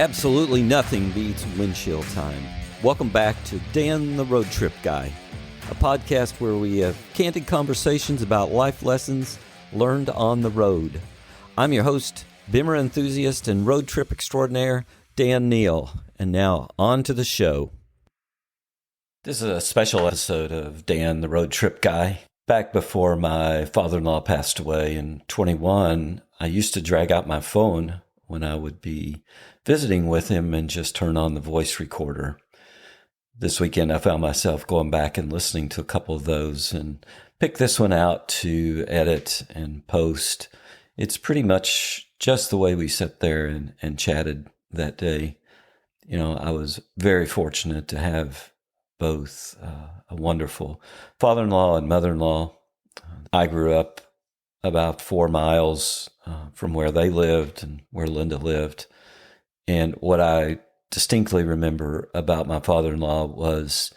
Absolutely nothing beats windshield time. Welcome back to Dan the Road Trip Guy, a podcast where we have candid conversations about life lessons learned on the road. I'm your host, Bimmer enthusiast and road trip extraordinaire, Dan Neal. And now, on to the show. This is a special episode of Dan the Road Trip Guy. Back before my father-in-law passed away in 21, I used to drag out my phone when I would be visiting with him and just turn on the voice recorder. This weekend, I found myself going back and listening to a couple of those and picked this one out to edit and post. It's pretty much just the way we sat there and chatted that day. You know, I was very fortunate to have both a wonderful father-in-law and mother-in-law. I grew up about 4 miles from where they lived and where Linda lived. And what I distinctly remember about my father-in-law was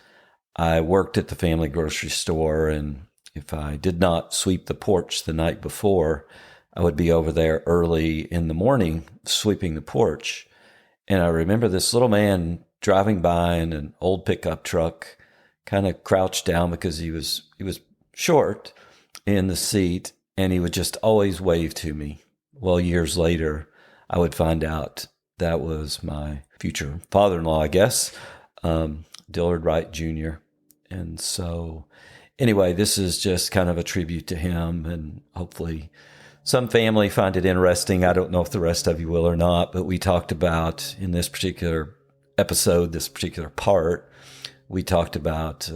I worked at the family grocery store, and if I did not sweep the porch the night before, I would be over there early in the morning sweeping the porch. And I remember this little man driving by in an old pickup truck, kind of crouched down because he was short in the seat, and he would just always wave to me. Well, years later, I would find out that was my future father-in-law, I guess, Dillard Wright Jr. And so, anyway, this is just kind of a tribute to him, and hopefully some family find it interesting. I don't know if the rest of you will or not, but we talked about, in this particular episode, this particular part, we talked about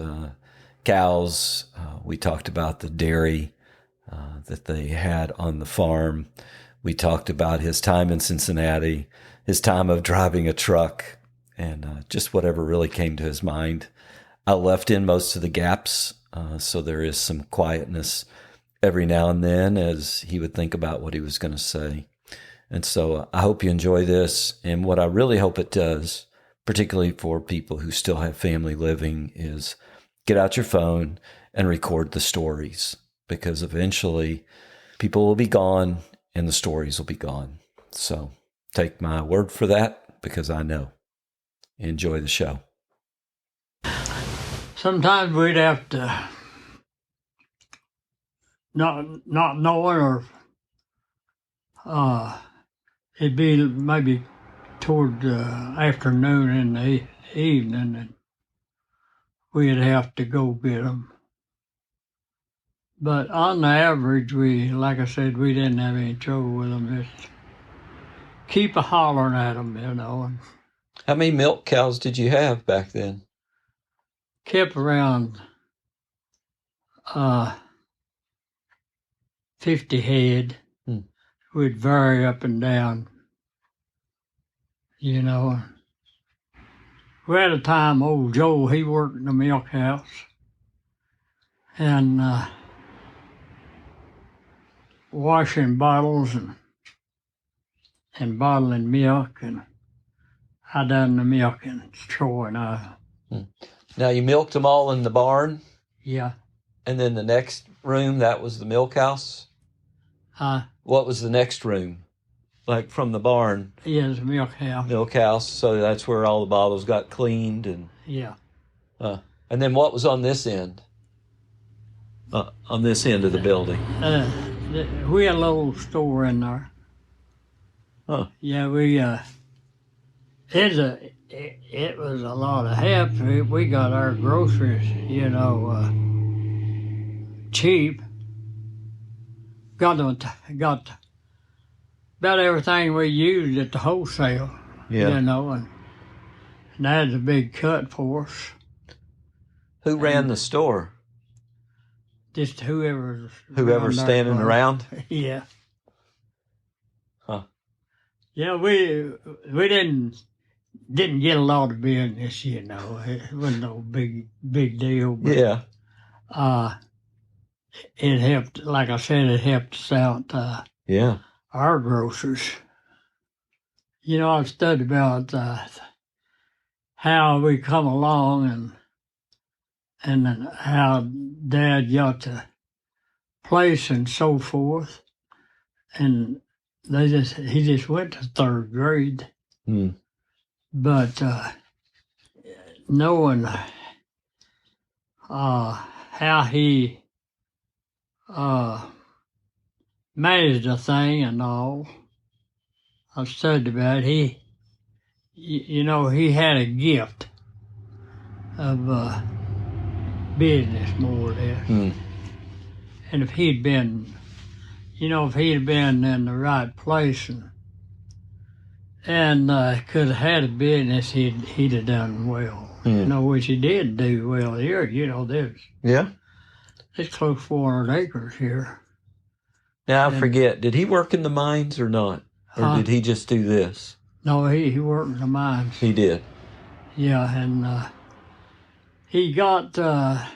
cows. We talked about the dairy that they had on the farm. We talked about his time in Cincinnati, his time of driving a truck, and just whatever really came to his mind. I left in most of the gaps, so there is some quietness every now and then as he would think about what he was going to say. And so I hope you enjoy this. And what I really hope it does, particularly for people who still have family living, is get out your phone and record the stories, because eventually people will be gone and the stories will be gone. So take my word for that, because I know. Enjoy the show. Sometimes we'd have to, not knowing, or it'd be maybe toward the afternoon and the evening, and we'd have to go get them. But on the average, like I said, we didn't have any trouble with them. Just keep a hollering at them, you know. And How many milk cows did you have back then? kept around 50 head. We'd vary up and down, you know. We had a time, old Joe, he worked in the milk house, and washing bottles and bottling milk, and I done the milking, Troy and I. Now, you milked them all in the barn? Yeah. And then the next room, that was the milk house? What was the next room? Like from the barn? Yeah, it's a milk house. Milk house, so that's where all the bottles got cleaned. And Yeah. and then what was on this end? On this end of the building? We had a little store in there. Huh. Yeah, it was a lot of help. We got our groceries, you know, cheap. Got about everything we used at the wholesale, you know, and that's a big cut for us. Who ran the store? Just whoever's standing around? Yeah. Huh. Yeah, we didn't get a lot of business, you know. It wasn't no big deal. But, Yeah. It helped, like I said, it helped us out. Yeah. Our grocers. You know, I've studied about how we come along and then how Dad got the place and so forth. And he just went to third grade. But knowing how he managed the thing and all, I've studied about it. He had a gift of business, more or less. Mm. And if he'd been, if he'd been in the right place and could have had a business, he'd have done well. Which he did do well here. There's close 400 acres here. Now, I forget, did he work in the mines or not? Or did he just do this? No, he worked in the mines. He did? Yeah, and he got a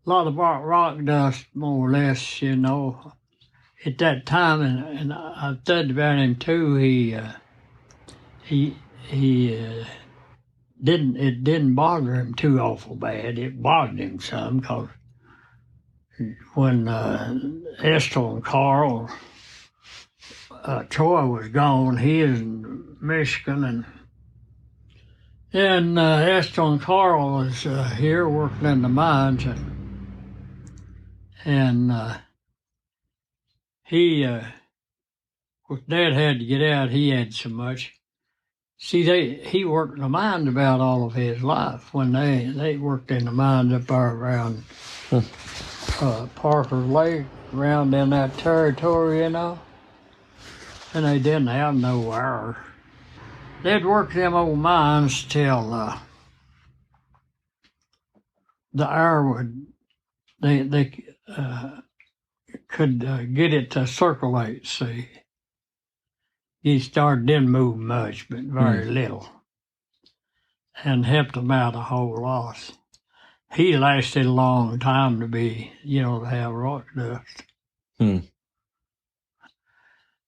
lot of rock dust, more or less, at that time. And I've studied about him, too. It didn't bother him too awful bad. It bothered him some, because when Esther and Carl, Troy was gone, he was in Michigan, and Esther and Carl was here working in the mines, and Dad had to get out. He had so much. See, he worked in the mines about all of his life. When they worked in the mines up there around Parker Lake, around in that territory, and they didn't have no air. They'd work them old mines till the air they could get it to circulate, see. He didn't move much, but very little, and helped them out a whole lot. He lasted a long time to be, to have rock dust.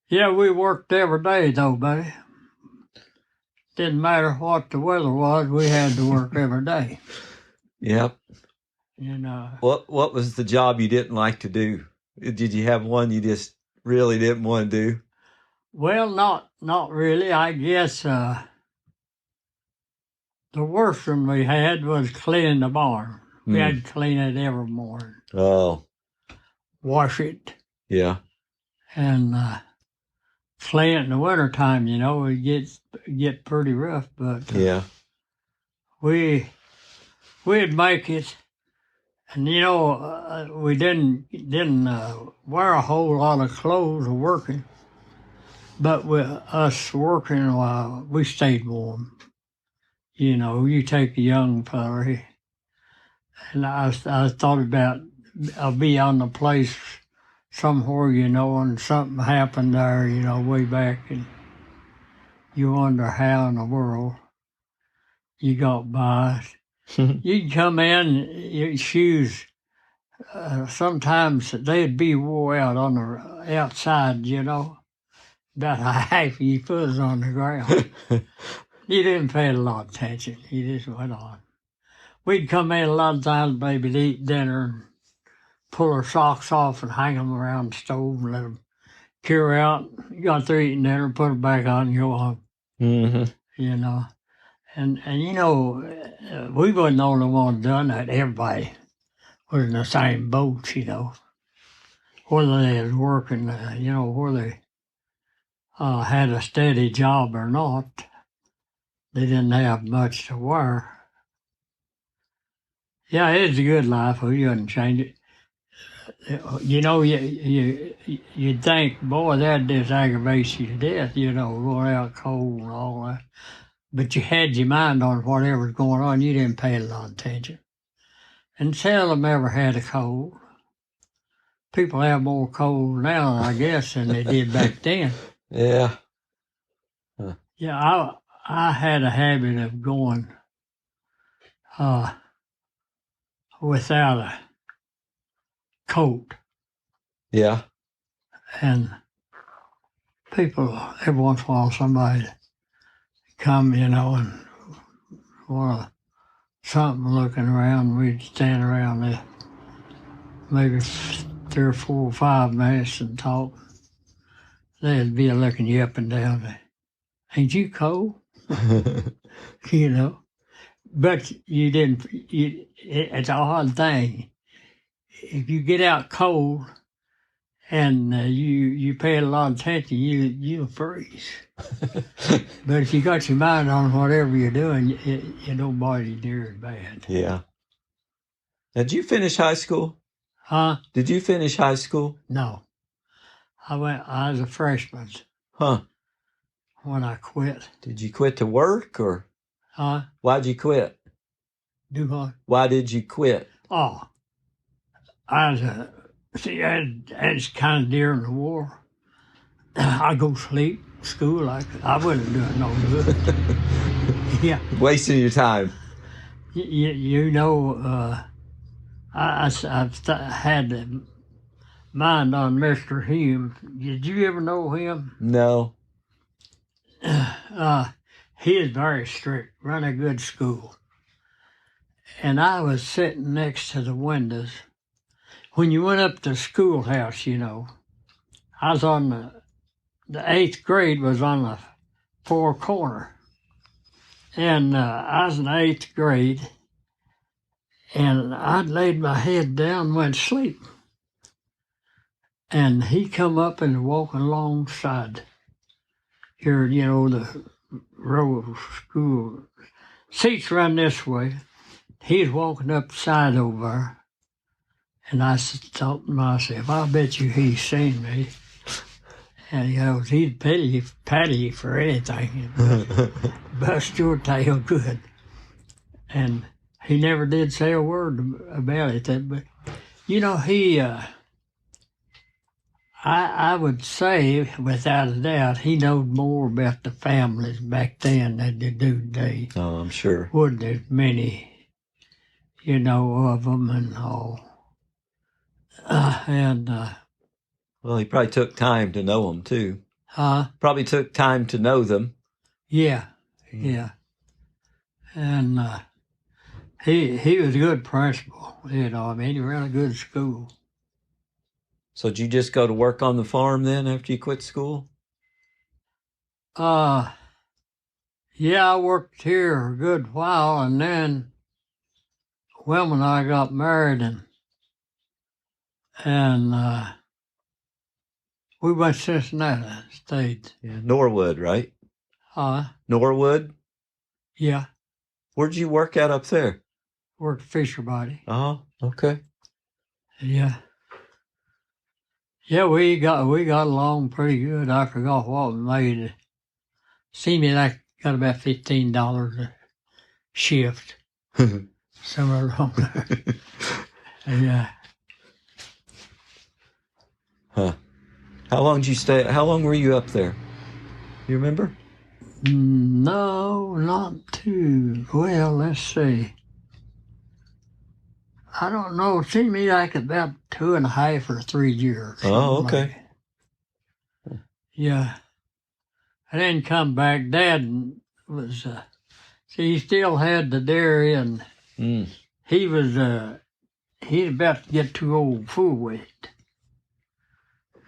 Yeah, we worked every day, though, buddy. Didn't matter what the weather was, we had to work every day. Yep. What was the job you didn't like to do? Did you have one you just really didn't want to do? Well, not really. I guess the worst one we had was cleaning the barn. We had to clean it every morning. Oh. Wash it. Yeah. And clean it in the wintertime, it get pretty rough. But yeah, we'd make it. And, we didn't wear a whole lot of clothes working. But with us working, we stayed warm. You take a young fella, and I thought about, I'll be on the place somewhere, and something happened there, way back, and you wonder how in the world you got by. You'd come in, your shoes, sometimes they'd be wore out on the outside, about half of your foot was on the ground. You didn't pay a lot of attention. You just went on. We'd come in a lot of times, maybe to eat dinner, and pull our socks off and hang them around the stove and let them cure out. You got through eating dinner, put them back on, and go on. And we wasn't the only one done that. Everybody was in the same boat, whether they was working, whether they had a steady job or not. They didn't have much to wear. Yeah, it's a good life. You wouldn't change it. You'd think, boy, that just aggravates you to death, going out cold and all that. But you had your mind on whatever was going on. You didn't pay a lot of attention. And seldom ever had a cold. People have more cold now, I guess, than they did back then. Yeah. Yeah, I had a habit of going without a coat. Yeah. And people, every once in a while, somebody come, and want something looking around. We'd stand around there maybe 3 or 4 or 5 minutes and talk. They'd be looking you up and down. Ain't you cold? you know. But you didn't. It's a odd thing. If you get out cold and you pay a lot of attention, you'll freeze. But if you got your mind on whatever you're doing, you don't bother near as bad. Yeah. Now, did you finish high school? Huh? Did you finish high school? No. I was a freshman. Huh. When I quit. Did you quit to work or? Huh? Why'd you quit? Do what? Why did you quit? Oh, that's kind of during the war. I go sleep, school, like I wasn't doing no good. Yeah. Wasting your time. You know, I've had the mind on Mr. Hume. Did you ever know him? No. He is very strict, run a good school. And I was sitting next to the windows. When you went up to the schoolhouse, you know, I was on the 8th grade was on the four corner. And I was in the 8th grade, and I'd laid my head down and went to sleep. And he come up and walked alongside here, you know, the row of school seats run this way. He's walking up the side over there. And I thought to myself, I bet you he's seen me. And he goes, he'd patty you for anything. Bust your tail good. And he never did say a word about it. But, you know, I would say, without a doubt, he knowed more about the families back then than they do today. Oh, I'm sure. Wasn't as many, you know, of them and all. Well, he probably took time to know them, too. Probably took time to know them. Yeah, yeah. And he was a good principal, you know. I mean, he ran a good school. So did you just go to work on the farm then after you quit school? Yeah, I worked here a good while, and then Wilma and I got married, and we went to Cincinnati, stayed. Yeah, Norwood, right? Norwood? Yeah. Where'd you work at up there? Worked Fisher Body. Oh, okay. Yeah. Yeah, we got along pretty good. I forgot what we made. Seemed like got about $15 a shift. Somewhere along there. Yeah. Huh. How long did you stay? How long were you up there? You remember? No, not too well. Let's see. I don't know. It seemed to me like about 2.5 or 3 years. Oh, okay. Like. Yeah. I didn't come back. Dad was, see, he still had the dairy, and he was, he's about to get too old for weight.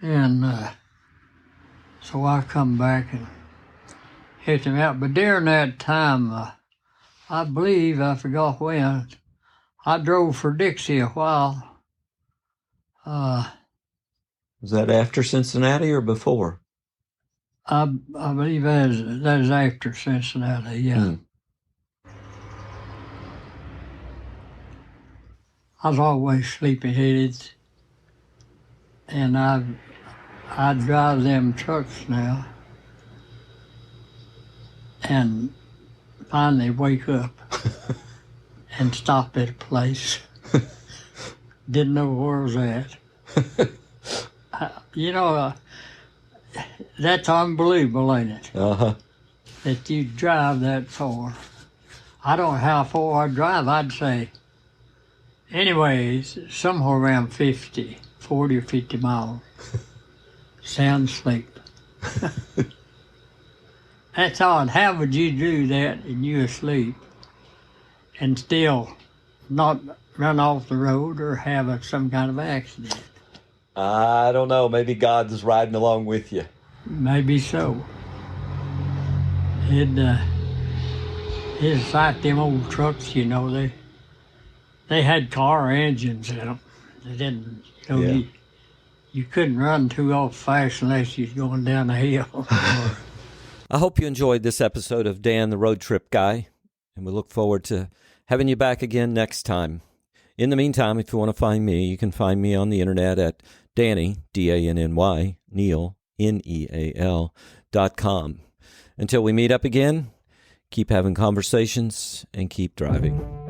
And so I come back and helped him out. But during that time, I believe, I forgot when, I drove for Dixie a while. Was that after Cincinnati or before? I believe that is after Cincinnati, yeah. I was always sleepy-headed, and I drive them trucks now and finally wake up and stop at a place. Didn't know where I was at. You know, that's unbelievable, ain't it? Uh-huh. That you drive that far. I don't know how far I drive. I'd say, anyways, somewhere around 40 or 50 miles. Sound asleep. That's odd. How would you do that and you asleep and still not run off the road or have some kind of accident? I don't know. Maybe God is riding along with you. Maybe so. It's like them old trucks, you know, they had car engines in them. They didn't, you know, Yeah. you couldn't run too off fast unless you're going down the hill. I hope you enjoyed this episode of Dan the Road Trip Guy, and we look forward to having you back again next time. In the meantime, if you want to find me, you can find me on the internet at Danny, D-A-N-N-Y, Neal, Neal.com. Until we meet up again, keep having conversations and keep driving.